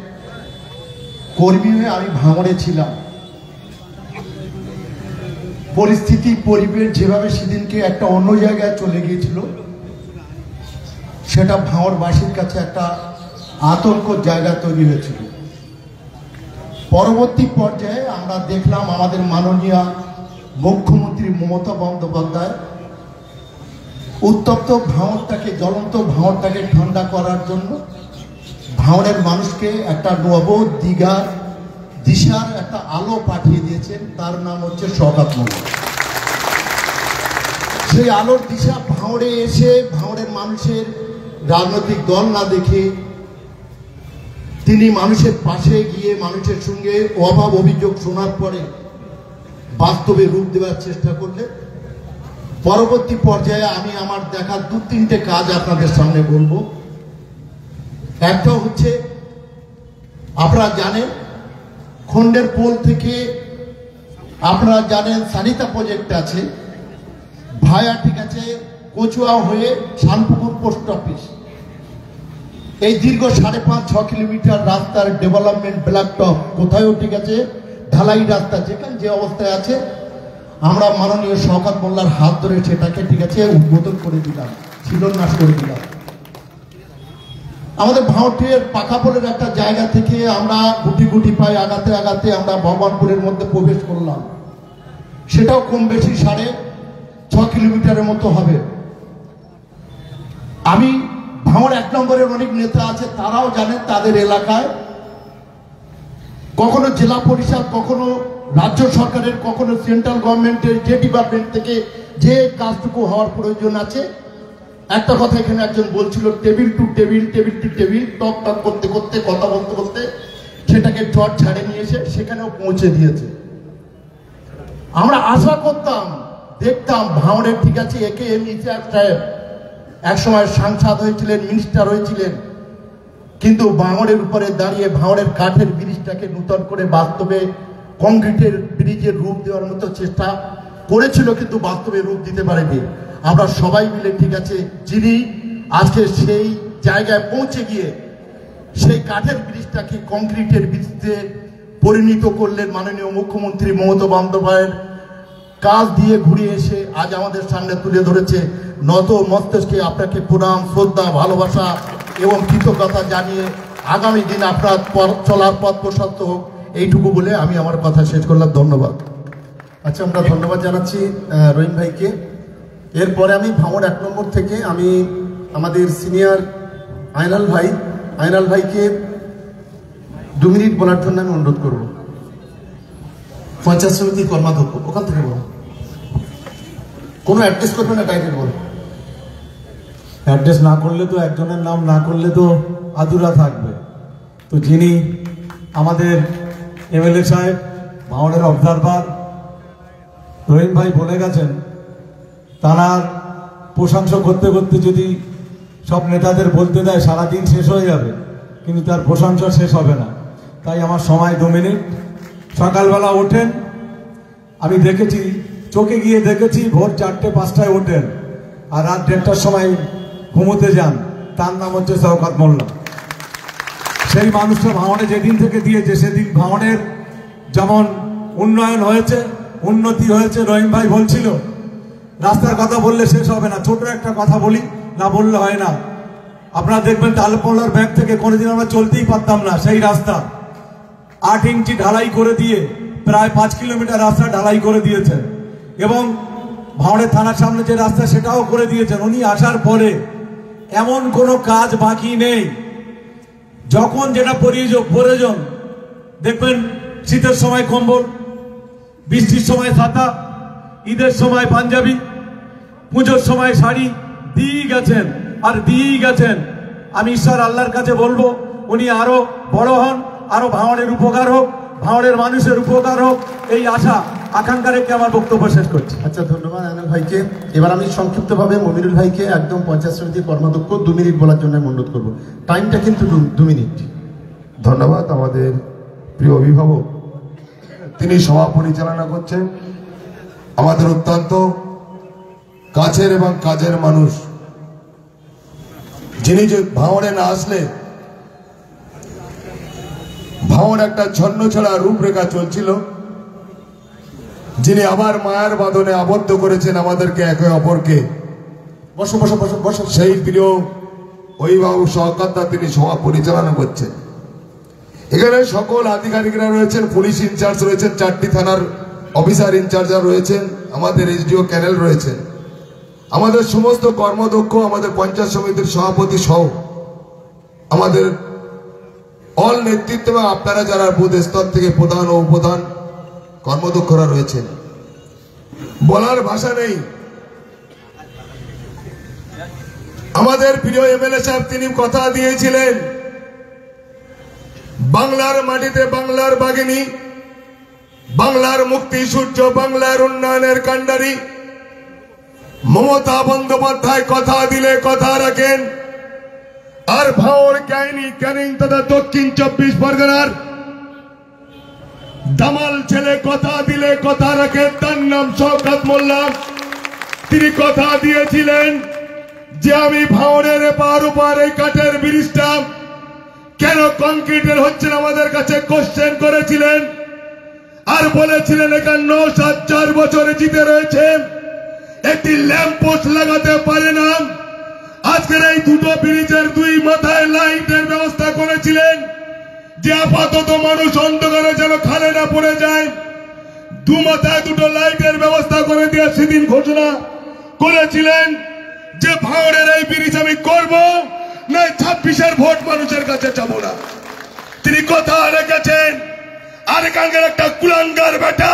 কর্মী হয়ে আমি ভাঙড়ে ছিলাম। পরিস্থিতি, পরিবেশ যেভাবে সেদিনকে একটা অন্য জায়গায় চলে গিয়েছিল, সেটা ভাঙড়বাসীর কাছে একটা আতঙ্কর জায়গা তৈরি হয়েছিল। পরবর্তী পর্যায়ে আমরা দেখলাম আমাদের মাননীয় মুখ্যমন্ত্রী মমতা বন্দ্যোপাধ্যায় উত্তপ্ত ভাঙড়টাকে, জ্বলন্ত ভাঙড়টাকে ঠান্ডা করার জন্য ভাঙড়ের মানুষকে একটা নব দিশার একটা আলো পাঠিয়ে দিয়েছেন, তার নাম হচ্ছে শওকত মোল্লা। সেই আলোর দিশা ভাঙড়ে এসে ভাঙড়ের মানুষের রাজনৈতিক দল না দেখে তিনি মানুষের পাশে গিয়ে মানুষের সঙ্গে অভাব অভিযোগ শোনার পরে বাস্তবে রূপ দেওয়ার চেষ্টা করলেন। পরবর্তী পর্যায়ে আমি আমার দেখা 2-3টে কাজ আপনাদের সামনে বলবো। একটা হচ্ছে, আপনারা জানেন খন্ডের পোল থেকে আপনারা জানেন সানিতা প্রজেক্ট আছে, ভায়া ঠিক আছে কচুয়া হয়ে শানপুকুর পোস্ট অফিস, এই দীর্ঘ 5.5-6 কিলোমিটার রাস্তার ডেভেলপমেন্ট ব্ল্যাক টপ কোথায়ও ঠিক আছে ঢালাই রাস্তা, যেখানে যে অবস্থায় আছে আমরা মাননীয় শওকত মোল্লার হাত ধরে সেটাকে ঠিক আছে উদ্বোধন করে দিলাম, শিলান্যাস করে দিলাম। আমাদের ভাঙড়ের পাকাপোলের একটা জায়গা থেকে আমরা গুটি গুটি পায়ে আগাতে আগাতে আমরা ভগবানপুরের মধ্যে প্রবেশ করলাম, সেটাও কম বেশি 6.5 কিলোমিটারের মতো হবে। আমি ভাঙড় 1 নম্বরের অনেক নেতা আছে, তারাও জানেন তাদের এলাকায় কখনো জেলা পরিষদ, কখনো রাজ্য সরকারের, কখনো সেন্ট্রাল গভর্নমেন্টের যে ডিপার্টমেন্ট থেকে যে কাজটুকু হওয়ার প্রয়োজন আছে, একটা কথা এখানে একজন বলছিল, table to table, table to table, টক টক করতে করতে, কথা বলতে বলতে সেটাকে চট ছাড়ে নিয়ে এসে সেখানেও পৌঁছে দিয়েছে। আমরা আশা করতাম, দেখতাম ভাঙড়ের ঠিক আছে একে এম ইসহাক সাহেব একসময় সাংসদ হয়েছিলেন, মিনিস্টার হয়েছিলেন, কিন্তু ভাঙড়ের উপরে দাঁড়িয়ে ভাঙড়ের কাঠের ব্রিজটাকে নূতন করে বাস্তবে কংক্রিটের ব্রিজের রূপ দেওয়ার মতো চেষ্টা করেছিল, কিন্তু বাস্তবে রূপ দিতে পারেনি। আমরা সবাই মিলে ঠিক আছে, যিনি আজকে সেই জায়গায় পৌঁছে গিয়ে সেই কাঠের ব্রিজটাকে কংক্রিটের ব্রিজে পরিণত করলেন, মাননীয় মুখ্যমন্ত্রী মমতা বন্দ্যোপাধ্যায়ের কাজ দিয়ে ঘুরিয়ে এসে আজ আমাদের সামনে তুলে ধরেছে। নত মস্তিষ্কে আপনাকে প্রণাম, শ্রদ্ধা, ভালোবাসা এবং কৃতজ্ঞতা জানিয়ে আগামী দিন আপনার চলার পথ প্রশস্ত হোক, এইটুকু বলে আমি আমার কথা শেষ করলাম। ধন্যবাদ। আচ্ছা, আমরা ধন্যবাদ জানাচ্ছি রহিম ভাইকে। এরপরে আমি ভাঙড় 1 নম্বর থেকে আমি আমাদের সিনিয়র আইনাল ভাইকে 2 মিনিট বলার জন্য আমি অনুরোধ করব। পঞ্চায়েত সমিতি কর্মাধ্যক্ষ, ওখান থেকে বলো, কোনো অ্যাড্রেস করবে না, ডাইরেক্ট বলো। অ্যাড্রেস না করলে তো, একজনের নাম না করলে তো আধুরা থাকবে। তো যিনি আমাদের এমএলএ সাহেব, ভাঙড়ের অবজারভার রহিম ভাই বলে গেছেন, তার প্রশংসা করতে করতে যদি সব নেতাদের বলতে দেয় সারাদিন শেষ হয়ে যাবে, কিন্তু তার প্রশংসা শেষ হবে না। তাই আমার সময় 2 মিনিট। সকালবেলা ওঠেন, আমি দেখেছি, চোখে গিয়ে দেখেছি ভোর 4টে-5টায় ওঠেন আর রাত 1:30টার সময় ঘুমোতে যান। তার নাম হচ্ছে শওকত মোল্লা। সেই মানুষটা ভাঙড়ে যেদিন থেকে দিয়েছে, সেদিন ভাঙড়ের যেমন উন্নয়ন হয়েছে, উন্নতি হয়েছে। রহিম ভাই বলছিল রাস্তার কথা বললে শেষ হবে না। ছোট একটা কথা বলি, না বললে হয় না। আপনারা দেখবেন তালপোলার ব্যাগ থেকে কোনোদিন আমরা চলতেই পারতাম না, সেই রাস্তা 8 ইঞ্চি ঢালাই করে দিয়ে প্রায় 5 কিলোমিটার রাস্তা ঢালাই করে দিয়েছেন। এবং ভাঙড়ের থানার সামনে যে রাস্তা, সেটাও করে দিয়েছেন। উনি আসার পরে এমন কোনো কাজ বাকি নেই। যখন যেটা প্রয়োজন, দেখবেন শীতের সময় কম্বল, বৃষ্টির সময় ছাতা, ঈদের সময় পাঞ্জাবি, পুজোর সময় শাড়ি দিয়েই গেছেন আর দিয়েই গেছেন। আমি ঈশ্বর আল্লাহর কাছে বলবো উনি আরো বড় হন, আরো ভাঙড়ের উপকার হোক, ভাঙড়ের মানুষের উপকার হোক, এই আশা আকাঙ্ক্ষা রেখে আমার বক্তব্য শেষ করছি। আচ্ছা, ধন্যবাদ আইনাল ভাইকে। এবার আমি সংক্ষিপ্তভাবে মমিনুল ভাইকে একদম পঞ্চায়েত সমিতির কর্মাধ্যক্ষ 2 মিনিট বলার জন্য আমি অনুরোধ করবো। টাইমটা কিন্তু 2 মিনিট। ধন্যবাদ। আমাদের প্রিয় অভিভাবক, তিনি সভা পরিচালনা করছেন, আমাদের অত্যন্ত কাছের এবং কাজের মানুষ, যিনি যে ভাঙড়ে না আসলে ভাঙড় একটা ছন্ন ছড়া রূপরেখা চলছিল, যিনি আবার মায়ের বাঁধনে আবদ্ধ করেছেন আমাদেরকে একে অপরকে। বসো বসো বসো বসো। সেই প্রিয় অভিভাবক সহকর্তা, তিনি সভা পরিচালনা করছেন। এখানে সকল আধিকারিকরা রয়েছেন, পুলিশ ইনচার্জ রয়েছেন, 4টি থানার অফিসার ইনচার্জার রয়েছেন, আমাদের এসডিও ক্যানেল রয়েছেন, আমাদের সমস্ত কর্মদক্ষ, আমাদের পঞ্চায়েত সমিতির সভাপতি সহ আমাদের অল নেতৃত্ব এবং আপনারা যারা বুথ স্তর থেকে প্রধান ও উপপ্রধান কর্মদক্ষরা রয়েছেন, বলার ভাষা নেই। আমাদের প্রিয় এমএলএ সাহেব, তিনি কথা দিয়েছিলেন বাংলার মাটিতে বাংলার বাগিনী, বাংলার মুক্তি সূর্য, বাংলার উন্নয়নের কাণ্ডারি। মমতা বন্দ্যোপাধ্যায় কথা দিলে কথা রাখেন। আর ভাঙড় ক্যানিং তথা দক্ষিণ 24 পরগনার দামাল ছেলে কথা দিলে কথা রাখেন, তার নাম শওকত মোল্লা। তিনি কথা দিয়েছিলেন যে আমি ভাঙড়ের এপার ওপার এই কাঠের ব্রিজটা কেন কংক্রিটের হচ্ছে না, আমাদের কাছে কোশ্চেন করেছিলেন। আর বলেছিলেন এখানে 9-4 বছরে জিতে রয়েছে, একটি ল্যাম্প পোস্ট লাগাতে পারে না। আজকের এই 2টো ব্রিজের 2 মাথায় লাইটের ব্যবস্থা করেছিলেন, যে আপাতত মানুষ অন্ধকারে যেন খালে না পড়ে যায়। 2 মাথায় 2টো লাইটের ব্যবস্থা করে দিয়ে সেদিন ঘোষণা করেছিলেন যে ভাঙড়ের এই ব্রিজ আমি করব, না 26-এর ভোট মানুষের কাছে যাবো না। তিনি কথা রেখেছেন। আর এখানকার একটা কুলাঙ্গার বেটা,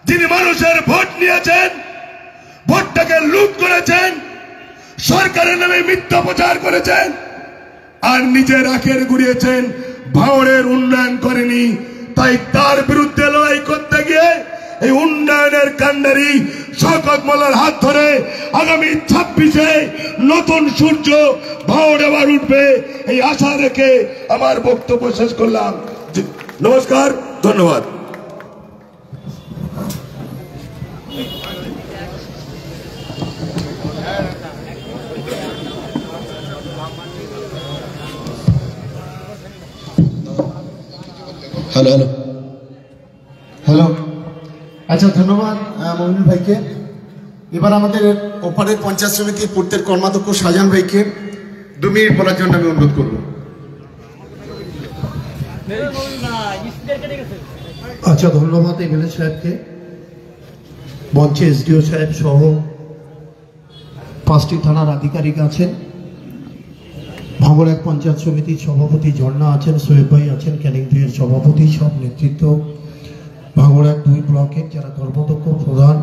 যিনি মানুষের ভোট নিয়েছেন, ভোটটাকে লুট করেছেন, সরকারের নামে মিথ্যা প্রচার করেছেন, আর নিজের আখের গুড়িয়েছেন, ভাঙড়ের উন্নয়ন করেনি। তাই তার বিরুদ্ধে লড়াই করতে গিয়ে এই উন্নয়নের কাণ্ডারি শওকত মোল্লার হাত ধরে আগামী 26-এ নতুন সূর্য ভাঙড় আবার উঠবে, এই আশা রেখে আমার বক্তব্য শেষ করলাম। নমস্কার, ধন্যবাদ। Hello hello hello. আচ্ছা, ধন্যবাদ মমিনুল ভাইকে। এবার আমাদের ওপারের পঞ্চায়েত সমিতির পূর্তের কর্মাধ্যক্ষ শাহজাহান ভাইকে 2 মিনিট বলার জন্য আমি অনুরোধ করব। আচ্ছা, ধন্যবাদ এমএলএ সাহেবকে। মঞ্চে এসডিও সাহেব সহ 5টি থানার আধিকারিক আছেন, ভাঙড় 1 পঞ্চায়েত সমিতির সভাপতি ঝর্ণা আছেন, সোহেব ভাই আছেন, ক্যানিং 2 এর সভাপতি, সব নেতৃত্ব, ভাঙড় 1-2 ব্লকের যারা কর্মদক্ষ প্রধান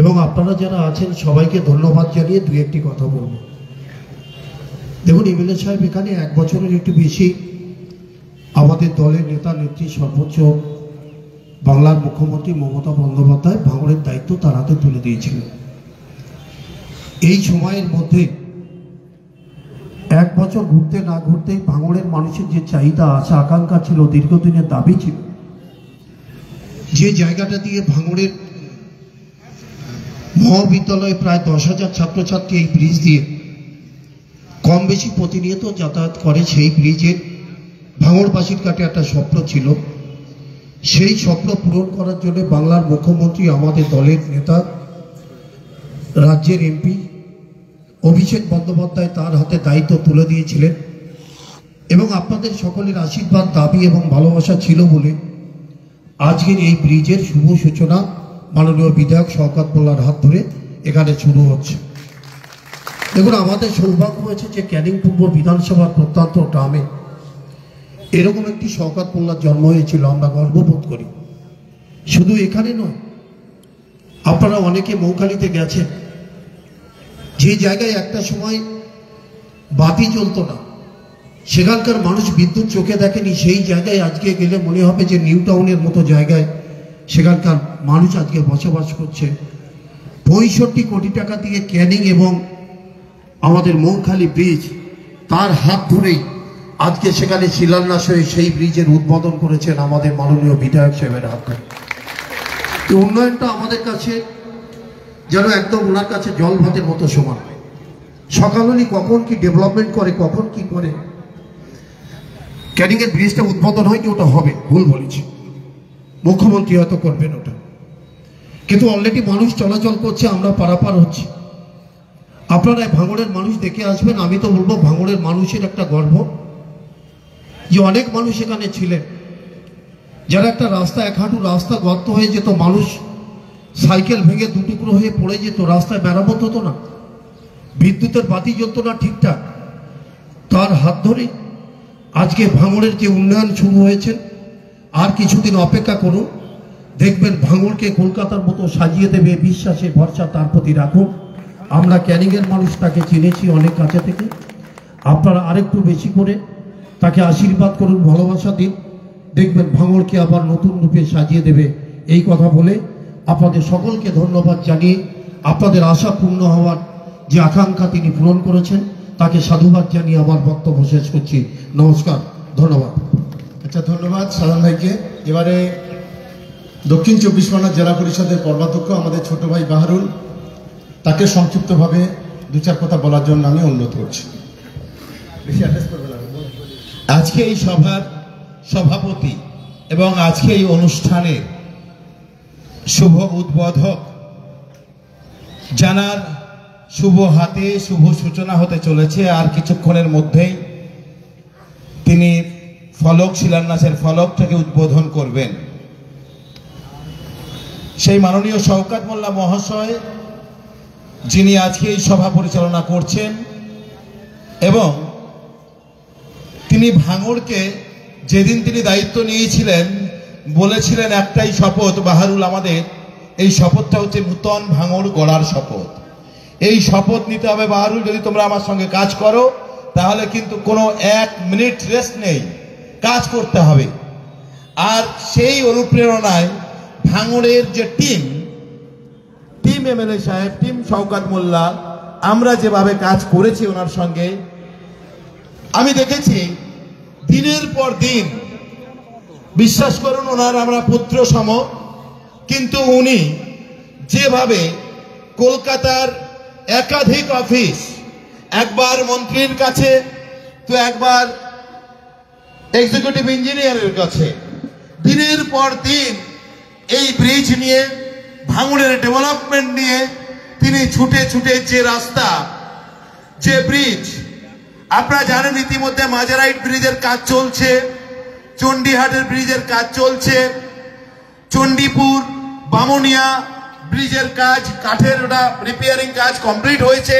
এবং আপনারা যারা আছেন সবাইকে ধন্যবাদ জানিয়ে 2-1টি কথা বলবো। দেখুন, এমএলএ সাহেব এখানে 1 বছরের একটু বেশি আমাদের দলের নেতা নেত্রী সর্বোচ্চ বাংলার মুখ্যমন্ত্রী মমতা বন্দ্যোপাধ্যায় ভাঙড়ের দায়িত্ব তার হাতে তুলে দিয়েছিলেন। এই সময়ের মধ্যে 1 বছর ঘুরতে না ঘুরতেই ভাঙড়ের মানুষের যে চাহিদা, আশা, আকাঙ্ক্ষা ছিল, দীর্ঘদিনের দাবি ছিল, যে জায়গাটা দিয়ে ভাঙড়ের মহাবিদ্যালয়ে প্রায় 10,000 ছাত্রছাত্রী এই ব্রিজ দিয়ে কম বেশি প্রতিনিয়ত যাতায়াত করে, সেই ব্রিজের ভাঙড়বাসীর কাছে একটা স্বপ্ন ছিল। সেই স্বপ্ন পূরণ করার জন্য বাংলার মুখ্যমন্ত্রী আমাদের দলের নেতা, রাজ্যের এমপি অভিষেক বন্দ্যোপাধ্যায় তার হাতে দায়িত্ব তুলে দিয়েছিলেন এবং আপনাদের সকলের আশীর্বাদ, দাবি এবং ভালোবাসা ছিল বলে আজকের এই ব্রিজের শুভ সূচনা মাননীয় বিধায়ক শওকত মোল্লার হাত ধরে এখানে শুরু হচ্ছে। দেখুন, আমাদের সৌভাগ্য হয়েছে যে ক্যানিং পূর্ব বিধানসভার প্রত্যন্ত গ্রামে এরকম একটি শওকত মোল্লার জন্ম হয়েছিল, আমরা গর্ববোধ করি। শুধু এখানে নয়, আপনারা অনেকে মৌখালীতে গেছেন, যে জায়গায় একটা সময় বাতি জ্বলতো না, সেখানকার মানুষ বিদ্যুৎ চোখে দেখেনি, সেই জায়গায় আজকে গেলে মনে হবে যে নিউ টাউনের মতো জায়গায় সেখানকার মানুষ আজকে বসবাস করছে। 65 কোটি টাকা দিয়ে ক্যানিং এবং আমাদের মৌখালী ব্রিজ তার হাত ধরেই আজকে সেখানে শিলান্যাস হয়ে সেই ব্রিজের উদ্বোধন করেছেন আমাদের মাননীয় বিধায়ক সাহেবের হাত ধরে। এই উন্নয়নটা আমাদের কাছে যেন একদম ওনার কাছে জল ভাতের মতো সমান। সকাল হলে কখন কি ডেভেলপমেন্ট করে, কখন কি করে। ক্যানিংয়ের ব্রিজটা উদ্বোধন হয়নি, ওটা হবে, ভুল বলেছি, মুখ্যমন্ত্রী হয়তো করবেন ওটা, কিন্তু অলরেডি মানুষ চলাচল করছে, আমরা পারাপার হচ্ছি। আপনারা ভাঙড়ের মানুষ দেখে আসবেন। আমি তো বলবো ভাঙড়ের মানুষের একটা গর্ব যে অনেক মানুষ এখানে ছিলেন যারা একটা রাস্তা, 1 হাঁটু রাস্তা গর্ত হয়ে যেত, মানুষ সাইকেল ভেঙে 2 টুকরো হয়ে পড়ে যেত, রাস্তায় মেরামত হতো না, বিদ্যুতের বাতি জ্বলতো না ঠিকঠাক, তার হাত ধরে আজকে ভাঙড়ের যে উন্নয়ন শুরু হয়েছে। আর কিছুদিন অপেক্ষা করুন, দেখবেন ভাঙড়কে কলকাতার মতো সাজিয়ে দেবে। বিশ্বাসে ভরসা তার প্রতি রাখুন। আমরা ক্যানিংয়ের মানুষ তাকে চিনেছি অনেক কাছে থেকে, আপনারা আরেকটু বেশি করে তাকে আশীর্বাদ করুন, ভালোবাসা দিন, দেখবেন ভাঙড়কে আবার নতুন রূপে সাজিয়ে দেবে। এই কথা বলে আপনাদের সকলকে ধন্যবাদ জানিয়ে, আপনাদের আশা পূর্ণ হওয়ার যে আকাঙ্ক্ষা তিনি পূরণ করেছেন তাকে সাধুবাদ জানিয়ে আমার বক্তব্য শেষ করছি। নমস্কার, ধন্যবাদ। আচ্ছা, ধন্যবাদ সাধারণ ভাইকে। এবারে দক্ষিণ 24 পরগনা জেলা পরিষদের কর্মাধ্যক্ষ আমাদের ছোট ভাই বাহারুল, তাকে সংক্ষিপ্তভাবে 2-4 কথা বলার জন্য আমি অনুরোধ করছি। বেশি অ্যাড্রেস করবেন না। আজকে এই সভার সভাপতি এবং আজকে এই অনুষ্ঠানের শুভ উদ্বোধক, জানার শুভ হাতে শুভ সূচনা হতে চলেছে। আর কিছুক্ষণের মধ্যেই তিনি শিলান্যাসের ফলকটাকে উদ্বোধন করবেন। সেই মাননীয় শওকত মোল্লা মহাশয়, যিনি আজকে এই সভা পরিচালনা করছেন, এবং তিনি ভাঙড়কে যেদিন তিনি দায়িত্ব নিয়েছিলেন বলেছিলেন একটাই শপথ, বাহারুল, আমাদের এই শপথটা হচ্ছে নূতন ভাঙড় গড়ার শপথ। এই শপথ নিতে হবে বাহারুল, যদি তোমরা আমার সঙ্গে কাজ করো তাহলে কিন্তু কোনো 1 মিনিট রেস্ট নেই, কাজ করতে হবে। আর সেই অনুপ্রেরণায় ভাঙড়ের যে টিম এমএলএ সাহেব, টিম শওকত মোল্লা, আমরা যেভাবে কাজ করেছি ওনার সঙ্গে, আমি দেখেছি দিনের পর দিন, বিশ্বাস করুন ওনার আমরা পুত্র সম, কিন্তু উনি যেভাবে কলকাতার একাধিক অফিস, একবার মন্ত্রীর কাছে তো একবার এক্সিকিউটিভ ইঞ্জিনিয়ারের কাছে, দিনের পর দিন এই ব্রিজ নিয়ে, ভাঙড়ের ডেভেলপমেন্ট নিয়ে তিনি ছুটে ছুটে, যে রাস্তা, যে ব্রিজ, আপনারা জানেন ইতিমধ্যে মাজারাইট ব্রিজের কাজ চলছে, চণ্ডীহাটের ব্রিজের কাজ চলছে, চণ্ডীপুর, বামুনিয়া ব্রিজের কাজ, কাঠের ওটা রিপেয়ারিং কাজ কমপ্লিট হয়েছে।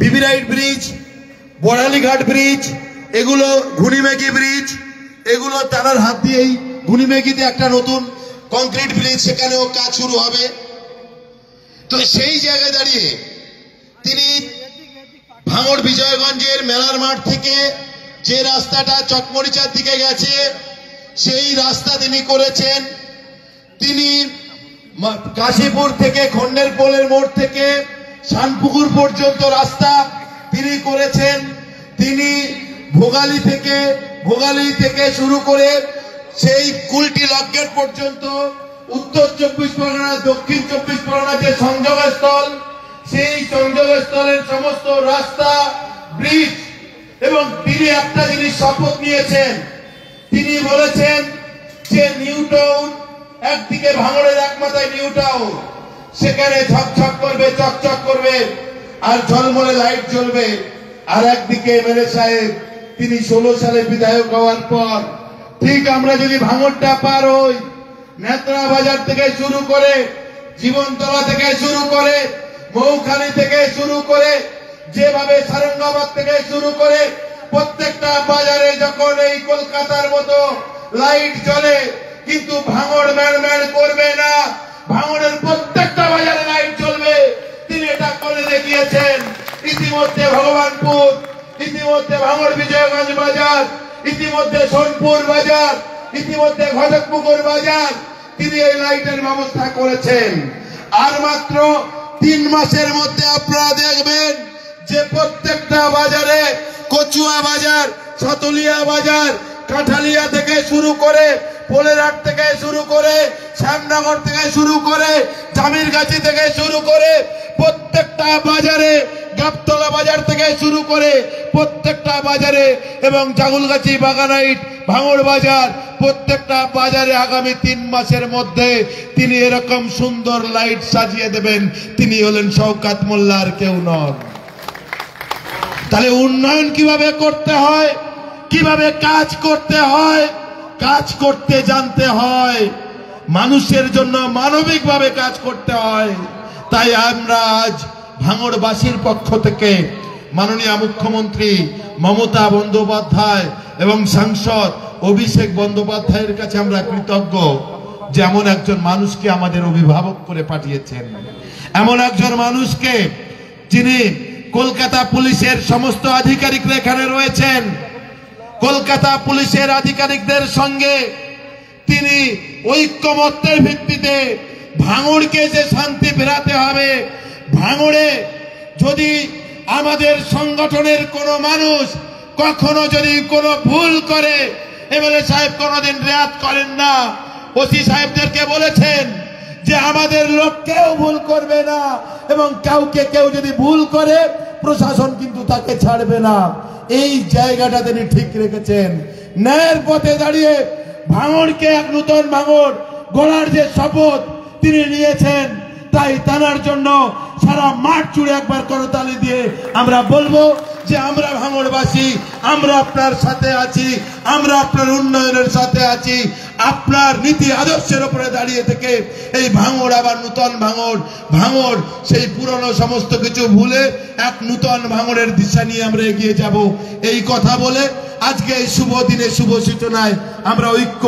বিবিরাইট ব্রিজ, বড়ালিঘাট ব্রিজ, এগুলো ঘুনিমেঘি ব্রিজ, এগুলো তার হাত দিয়েই ঘুনিমেঘিতে একটা নতুন কংক্রিট ব্রিজ, সেখানেও কাজ শুরু হবে। তো সেই জায়গায় দাঁড়িয়ে তিনি ভাঙড় বিজয়গঞ্জের মেলার মাঠ থেকে যে রাস্তাটা চকমরিচার দিকে গেছে সেই রাস্তা তিনি করেছেন। তিনি কাশীপুর থেকে খন্ডের পোলের মোড় থেকে শানপুকুর পর্যন্ত রাস্তা তিনি করেছেন। তিনি ভোগালী থেকে শুরু করে সেই কুলটি লকগেট পর্যন্ত উত্তর 24 পরগনা দক্ষিণ 24 পরগনা যে সংযোগস্থল, সেই সংযোগস্থলের সমস্ত রাস্তা, ব্রিজ, এবং তিনি একটা জিনিস শপথ নিয়েছেন। তিনি বলেছেন যে নিউ টাউন, একদিকে ভাঙড়ের এক মাথায় নিউ টাউন, সেখানে ঝকঝক করবে, চকচক করবে আর ঝলমলে লাইট জ্বলবে। আর একদিকে এমএলএ সাহেব, তিনি 16 সালে বিধায়ক হওয়ার পর ঠিক আমরা যদি ভাঙড়টা পার হই, নেত্রা বাজার থেকে শুরু করে, জীবনতলা থেকে শুরু করে, মৌখালি থেকে শুরু করে, যেভাবে সারঙ্গাবাদ থেকে শুরু করে প্রত্যেকটা বাজারে যখন এই কলকাতার মতো লাইট জ্বলে, কিন্তু ভাঙড় ম্যাড় করবে না, ভাঙড়ের প্রত্যেকটা বাজারে লাইট জ্বলবে। তিনি এটা করে দেখিয়েছেন। ইতিমধ্যে ভগবানপুর, ইতিমধ্যে ভাঙড় বিজয়গঞ্জ বাজার, ইতিমধ্যে সোনপুর বাজার, ইতিমধ্যে ঘটকপুকুর বাজার তিনি এই লাইটের ব্যবস্থা করেছেন। আর মাত্র 3 মাসের মধ্যে আপনারা দেখবেন যে প্রত্যেকটা বাজারে, কচুয়া বাজার, সাতুলিয়া বাজার, কাঠালিয়া থেকে শুরু করে, পোলেরহাট থেকে শুরু করে, শ্যামনগর থেকে শুরু করে, জামিরগাছি থেকে শুরু করে প্রত্যেকটা বাজারে, গাবতলা বাজার থেকে শুরু করে প্রত্যেকটা বাজারে, এবং জাগুলগাছি, বাগানাইট, ভাঙড় বাজার, প্রত্যেকটা বাজারে আগামী 3 মাসের মধ্যে তিনি এরকম সুন্দর লাইট সাজিয়ে দেবেন। তিনি হলেন শওকত মোল্লা, আর কেউ নন। তাহলে উন্নয়ন কিভাবে করতে হয়, কিভাবে কাজ করতে হয়, কাজ করতে জানতে হয়, মানুষের জন্য মানবিকভাবে কাজ করতে হয়। তাই আমরা আজ ভাঙড়বাসীর পক্ষ থেকে মাননীয় মুখ্যমন্ত্রী মমতা বন্দ্যোপাধ্যায় এবং সাংসদ অভিষেক বন্দ্যোপাধ্যায়ের কাছে আমরা কৃতজ্ঞ যে এমন একজন মানুষকে আমাদের অভিভাবক করে পাঠিয়েছেন, এমন একজন মানুষকে যিনি কলকাতা পুলিশের সমস্ত আধিকারিকরা এখানে রয়েছেন, কলকাতা পুলিশের আধিকারিকদের সঙ্গে তিনি ঐক্যমত্যের ভিত্তিতে ভাঙড়কে যে শান্তি ফেরাতে হবে, ভাঙড়ে যদি আমাদের সংগঠনের কোনো মানুষ কখনো যদি কোনো ভুল করে, এমএলএ সাহেব কোনোদিন রেয়াত করেন না, ওসি সাহেবদেরকে বলেছেন যে আমাদের লোক কেউ ভুল করবে না, এবং কেউ যদি ভুল করে প্রশাসন কিন্তু তাকে ছাড়বে না। এই জায়গাটা তিনি ঠিক রেখেছেন। ন্যায়ের পথে দাঁড়িয়ে ভাঙড়কে এক নতুন ভাঙড় গড়ার যে শপথ তিনি নিয়েছেন, তাই তার জন্য সারা মাঠ জুড়ে একবার করতালি দিয়ে আমরা বলবো যে আমরা ভাঙড়বাসী, আমরা আপনার সাথে আছি, আমরা আপনার উন্নয়নের সাথে আছি। আপনার নীতি আদর্শের উপরে দাঁড়িয়ে থেকে এই ভাঙড় আবার নূতন ভাঙড় সেই পুরনো সমস্ত কিছু ভুলে এক নূতন ভাঙড়ের দিশা নিয়ে আমরা এগিয়ে যাব। এই কথা বলে আজকে এই শুভ দিনে, শুভ সূচনায় আমরা ঐক্য